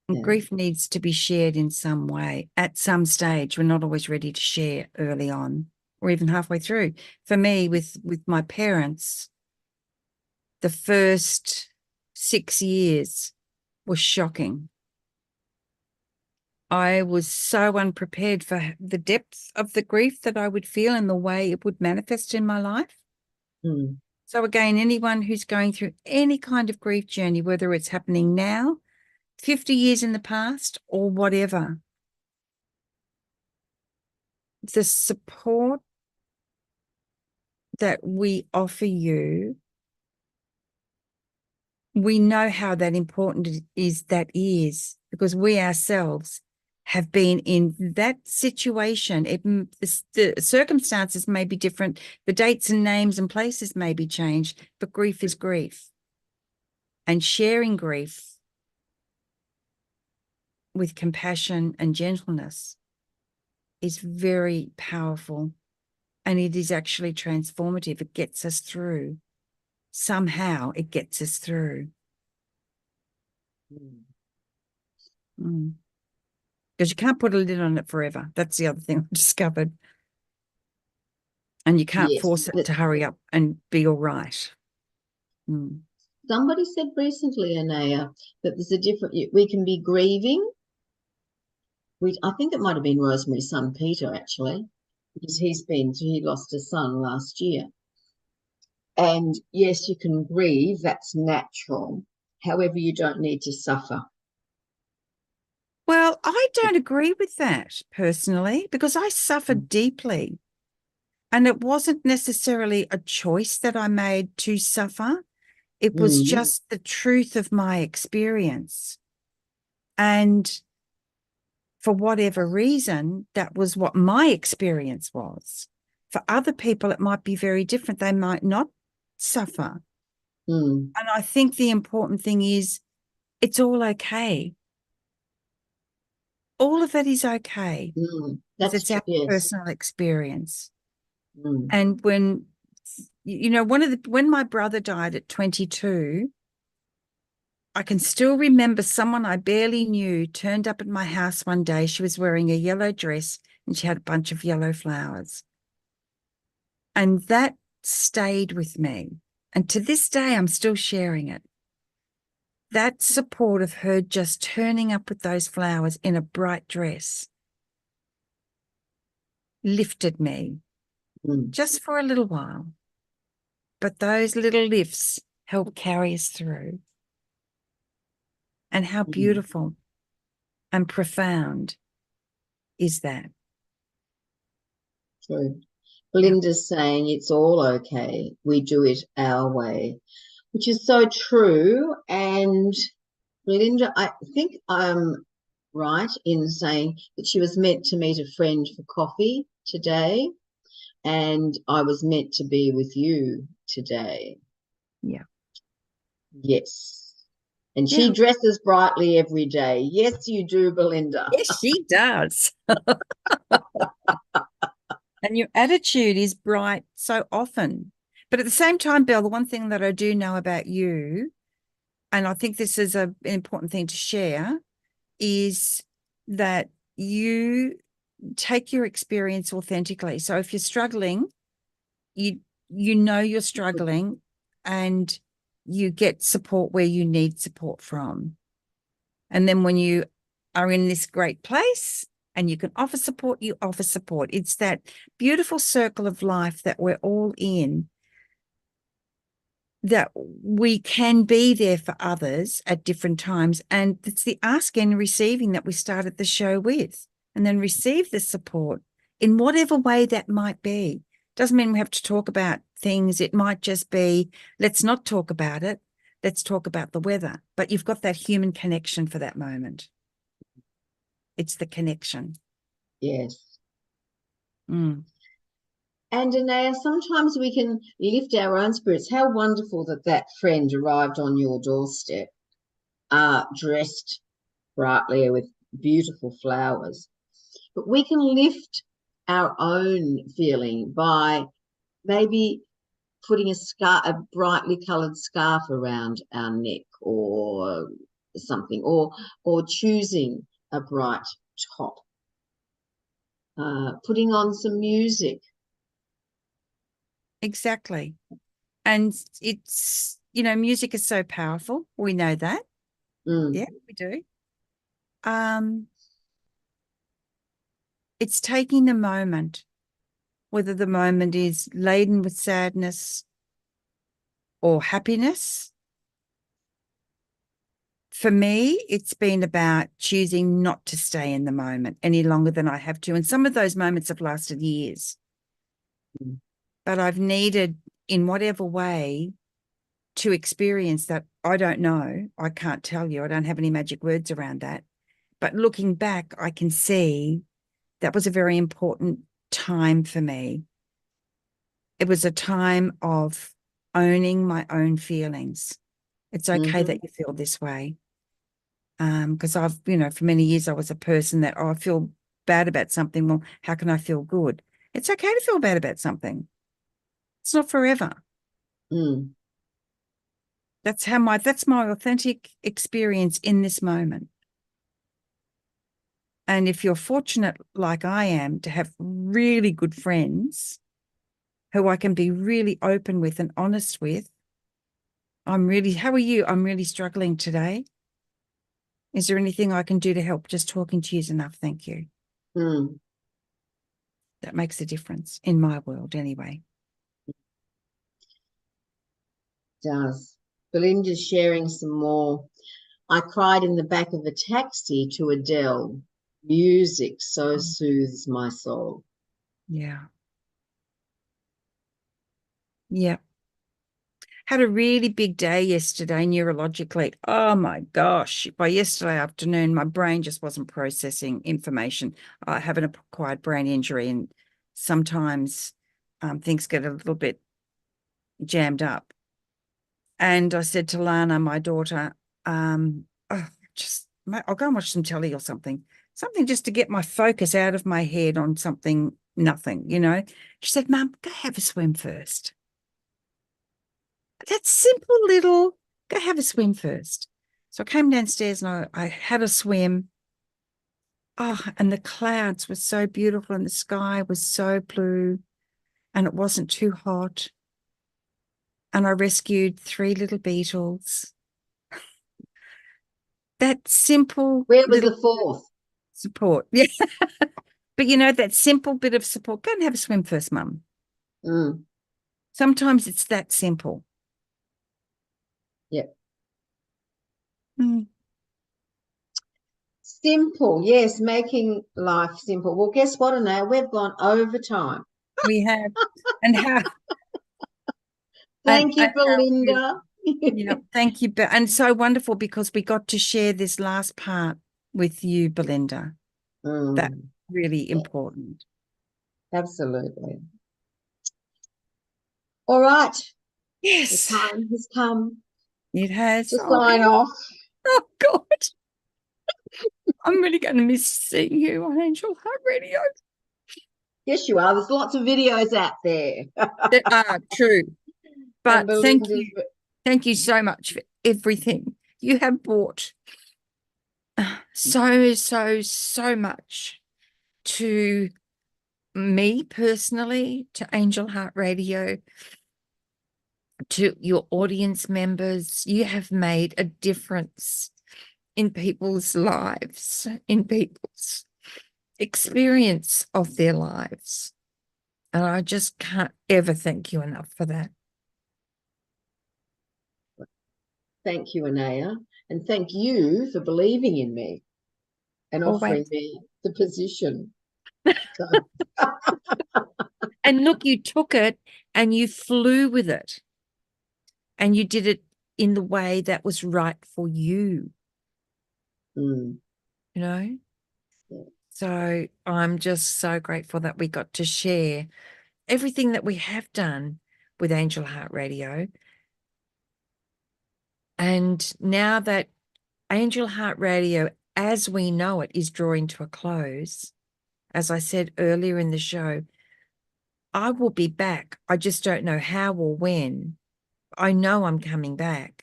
And Yeah. grief needs to be shared in some way at some stage. We're not always ready to share early on or even halfway through. For me, with my parents, the first 6 years was shocking. I was so unprepared for the depth of the grief that I would feel and the way it would manifest in my life. Mm. So again, anyone who's going through any kind of grief journey, whether it's happening now, 50 years in the past, or whatever, the support that we offer you, we know how that important that is because we ourselves have been in that situation. The circumstances may be different. The dates and names and places may be changed, but grief is grief. And sharing grief with compassion and gentleness is very powerful. And it is actually transformative. It gets us through. Somehow it gets us through. Mm. Because you can't put a lid on it forever. That's the other thing I discovered. And you can't Yes. force it to hurry up and be all right. Mm. Somebody said recently, Anayah, that there's a different, we can be grieving. I think it might have been Rosemary's son, Peter, actually, because he lost a son last year. And yes, you can grieve, that's natural. However, you don't need to suffer. Well, I don't agree with that personally because I suffered deeply. And it wasn't necessarily a choice that I made to suffer. It was Mm, just the truth of my experience. And for whatever reason, that was what my experience was. For other people, it might be very different. They might not suffer. mm, And I think the important thing is it's all okay. All of that is okay because That's it's true. our Yes. personal experience. Mm, And when you know, when my brother died at 22, I can still remember someone I barely knew turned up at my house one day. She was wearing a yellow dress and she had a bunch of yellow flowers. And that stayed with me. And to this day, I'm still sharing it. That support of her just turning up with those flowers in a bright dress lifted me just for a little while. But those little lifts help carry us through. And how beautiful and profound is that? True. Yeah. Belinda's saying it's all okay. We do it our way, which is so true. And Belinda, I think I'm right in saying that she was meant to meet a friend for coffee today, and I was meant to be with you today. Yeah. Yes. And she Yeah. dresses brightly every day. Yes, you do, Belinda. Yes, she does. And your attitude is bright so often. But at the same time, Belle, the one thing that I do know about you, and I think this is an important thing to share, is that you take your experience authentically. So if you're struggling, you know you're struggling and you get support where you need support from. And then when you are in this great place and you can offer support, you offer support. It's that beautiful circle of life that we're all in, that we can be there for others at different times. And it's the asking and receiving that we started the show with, and then receive the support in whatever way that might be. Doesn't mean we have to talk about things. It might just be, let's not talk about it. Let's talk about the weather. But you've got that human connection for that moment. It's the connection. Yes. Mm. And Anayah, sometimes we can lift our own spirits. How wonderful that that friend arrived on your doorstep, dressed brightly with beautiful flowers. But we can lift our own feeling by maybe putting a brightly coloured scarf around our neck or something, or choosing a bright top, putting on some music. Exactly. And it's, you know, music is so powerful. We know that. Yeah, we do. It's taking the moment, whether the moment is laden with sadness or happiness. For me, it's been about choosing not to stay in the moment any longer than I have to. And some of those moments have lasted years. But I've needed, in whatever way, to experience that. I don't know. I can't tell you. I don't have any magic words around that. But looking back, I can see that was a very important time for me. It was a time of owning my own feelings. It's okay that you feel this way. Because I've, you know, for many years I was a person that, oh, I feel bad about something. Well, how can I feel good? It's okay to feel bad about something. It's not forever. That's my authentic experience in this moment. And if you're fortunate, like I am, to have really good friends who I can be really open with and honest with, how are you? I'm really struggling today. Is there anything I can do to help? Just talking to you is enough. Thank you. That makes a difference in my world anyway. Does. Belinda's sharing some more. I cried in the back of a taxi to Adele. Music so soothes my soul. Yeah. Yeah. Had a really big day yesterday neurologically. Oh my gosh. By yesterday afternoon, my brain just wasn't processing information. I have an acquired brain injury, and sometimes things get a little bit jammed up. And I said to Lana, my daughter, I'll go and watch some telly or something just to get my focus out of my head on something, nothing, you know. She said, Mum, go have a swim first. that simple little, go have a swim first. So I came downstairs and I had a swim. Oh, and the clouds were so beautiful and the sky was so blue and it wasn't too hot. And I rescued 3 little beetles. That simple Where was little the fourth? support. Yeah. But that simple bit of support. Go and have a swim first, Mum. Mm, Sometimes it's that simple. yeah. Mm. Simple, yes, making life simple. Well, guess what, Anayah? We've gone over time. We have, and how, Thank you, how beautiful. Belinda. Yeah, thank you. And so wonderful because we got to share this last part with you, Belinda. That's Mm, really yeah, important. absolutely. All right, the Yes, time has come it has. to Oh, sign off. oh God. I'm really going to miss seeing you on Angel Heart Radio. Yes, you are. There's lots of videos out there. That are true. And But thank Belinda's, you. Thank you so much for everything. You have brought so, so, so much to me personally, to Angel Heart Radio, to your audience members. You have made a difference in people's lives, in people's experience of their lives. And I just can't ever thank you enough for that. thank you, Anayah. And thank you for believing in me and offering Always. me the position. So, And look, you took it and you flew with it. And you did it in the way that was right for you, mm, you know? yeah. So I'm just so grateful that we got to share everything that we have done with Angel Heart Radio. And now that Angel Heart Radio, as we know it, is drawing to a close, as I said earlier in the show, I will be back. I just don't know how or when. I know I'm coming back.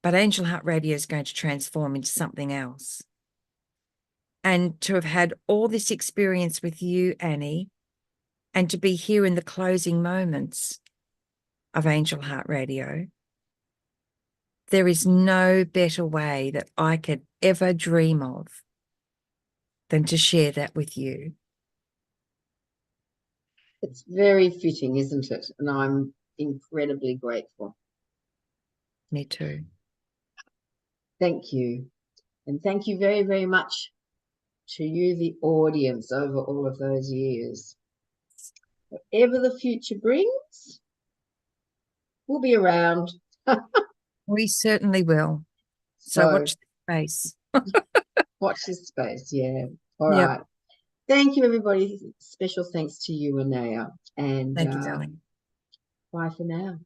But Angel Heart Radio is going to transform into something else. And to have had all this experience with you, Annie, and to be here in the closing moments of Angel Heart Radio, there is no better way that I could ever dream of than to share that with you. It's very fitting, isn't it? And I'm incredibly grateful. Me too. Thank you. And thank you very, very much to you, the audience, over all of those years. Whatever the future brings, we'll be around. We certainly will. So So watch the space. watch this space. Yeah. All Yep. right. Thank you, everybody. Special thanks to you, Anayah. And Thank you, darling. bye for now.